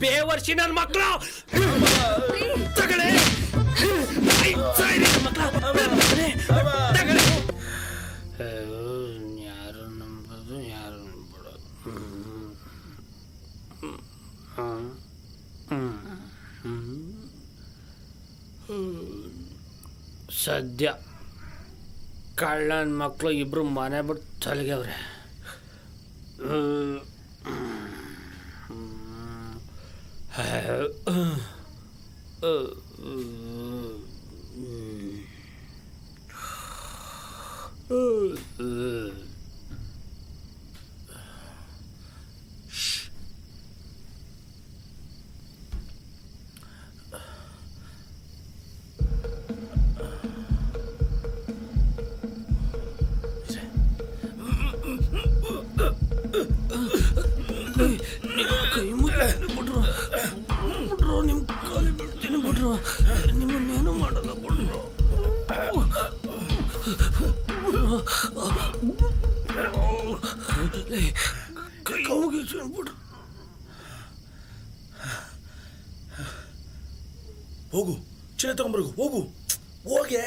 ಬೇವರ್ಷಿ ನನ್ನ ಮಕ್ಕಳು ತಗಳೆ ಯಾರು ನಂಬೋದು ಯಾರು ನಂಬಿಡೋದು. ಸದ್ಯ ಕಳ್ಳನ ಮಕ್ಕಳು ಇಬ್ರು ಮನೆ ಬಿಟ್ಟು ತಲೆಗೆವ್ರೆ. ಕೈ ಮುಟ್ರು ನಿಮ್ಮ ಕಾಲಿ ಬಿಡ್ತೀನಿ ಬಿಡ್ರು, ನಿಮ್ಮನ್ನೇನು ಮಾಡಲ್ಲ ಬಿಡ್ರು. ಕೈ ಮುಗಿಸಿ ಬಿಡ್ರು. ಹೋಗು, ಚೀಲ ತಗೊಂಬರ್ಗು, ಹೋಗು ಹೋಗೆ.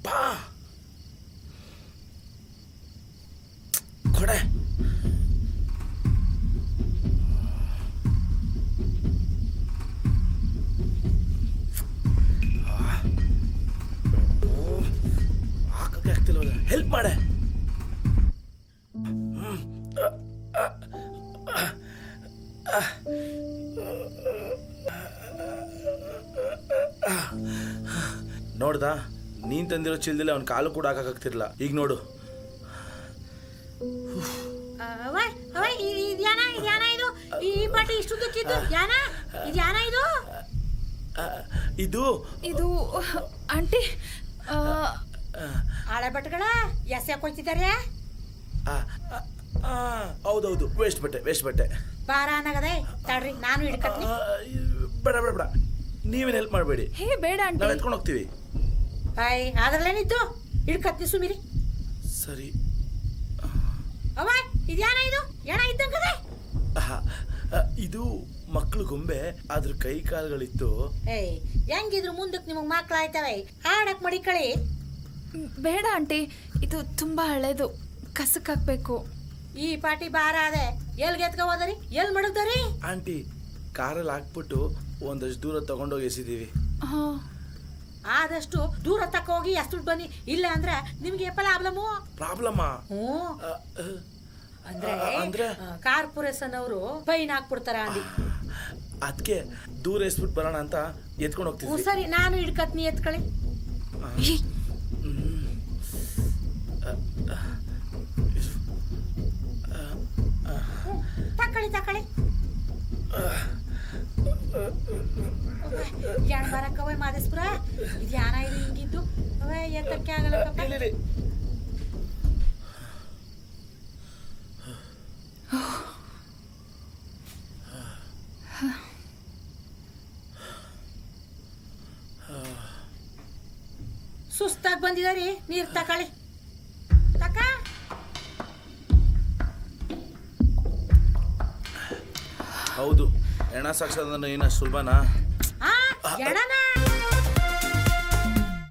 ಬಾ ಕೊಡೆ. ಹಾಕಕ್ಕೆ ಆಗ್ತಿಲ್ಲ, ಹೆಲ್ಪ್ ಮಾಡೆ. ನೋಡ್ದ, ನೀನ್ ತಂದಿರೋ ಚೀಲದಲ್ಲಿ ಅವ್ನ ಕಾಲು ಕೂಡ ಹಾಕಕ್ತಿರ್ಲಿಲ್ಲ. ಈಗ ನೋಡು. ಇದು ಇದು ಆಂಟಿ ಹಳೆ ಬಟ್ಟೆಗಳ ಎಸೆಕ್ ಹೋಗ್ತಿದ್ದಾರೆ. ಹೌದೌದು, ವೇಸ್ಟ್ ಬಟ್ಟೆ ಬಾರ ಅನ್ನಗದೆ. ತಡ್ರಿ, ನಾನು ಹಿಡ್ಕತ್ತೀನಿ. ಬೇಡ ಬೇಡ ಬೇಡ, ನೀವೇನು ಹೆಲ್ಪ್ ಮಾಡಬೇಡಿ. ಹೇ ಬೇಡ ಆಂಟಿ, ನಾವು ಎತ್ಕೊಂಡು ಹೋಗ್ತೀವಿ. ಅದ್ರಲ್ಲೇನಿತ್ತು, ಹಿಡ್ಕತ್ನಿ ಸುಮಿರಿ. ಸರಿ. ಅವ ಇದ್ಯಾನ ಇದು? ಏನ ಇದ್ದಂಗದೆ? ಇದು ಮಕ್ಕಳು ಗೊಂಬೆ, ಅದ್ರ ಕೈ ಕಾಲುಗಳಿತ್ತು. ಹೆಂಗಿದ್ರು ಮುಂದಕ್ಕೆ ನಿಮಗ್ ಮಕ್ಳು ಆಯ್ತವೆ, ಆಡಕ್ ಮಡಿಕಳಿ. ಬೇಡ ಆಂಟಿ, ಇದು ತುಂಬಾ ಹಳೇದು, ಕಸಕ್ ಹಾಕ್ಬೇಕು. ಈ ಪಾಟಿ ಬಾರ ಅದೇ, ಎಲ್ಗೆ ಎತ್ಕ ಹೋದರಿ, ಎಲ್ ಮಡಗ್ದರಿ? ಆಂಟಿ, ಕಾರಲ್ಲಿ ಹಾಕ್ಬಿಟ್ಟು ಒಂದಷ್ಟು ದೂರ ತಗೊಂಡೋಗಿ ಎಸಿದೀವಿ. ಆದಷ್ಟು ದೂರ ತಕ್ಕ ಹೋಗಿ ಎಷ್ಟು ಬನ್ನಿ, ಇಲ್ಲ ಅಂದ್ರೆ ನಿಮ್ಗೆ ಪ್ರಾಬ್ಲಮ್. ಅಂದ್ರೆ ಕಾರ್ಪೊರೇಷನ್ ಅವರು ಫೈನ್ ಹಾಕ್ಬಿಡ್ತಾರ ಅಂದಿ. ಅದಕ್ಕೆ ದೂರ ಎಸ್ಬಿಟ್ಟು ಬರೋಣ ಅಂತ ಎತ್ಕೊಂಡು ಹೋಗ್ತೀವಿ. ಸರಿ, ನಾನು ಹಿಡ್ಕತ್ನಿ, ಎತ್ಕೊಳ್ಳಿ. ತಕೊಳ್ಳಿ ಯಾಣ ಬರಕ್ಕವ ಮಾದೇಶ್ಪುರ. ಇದು ಯಾನ ಇದು ಹಿಂಗಿದ್ದು ಎತ್ತಕ್ಕೆ ಆಗಲ್ಲ. ಸುಸ್ತಾಗಿ ಬಂದಿದಾರಿ, ನೀರ್ ತಕೊಳ್ಳಿ. ಹೌದು, ಹೆಣ ಸಾಕ್ಸೋದನ್ನ ಏನ ಸುಲಭನಾ? ಎಣನಾ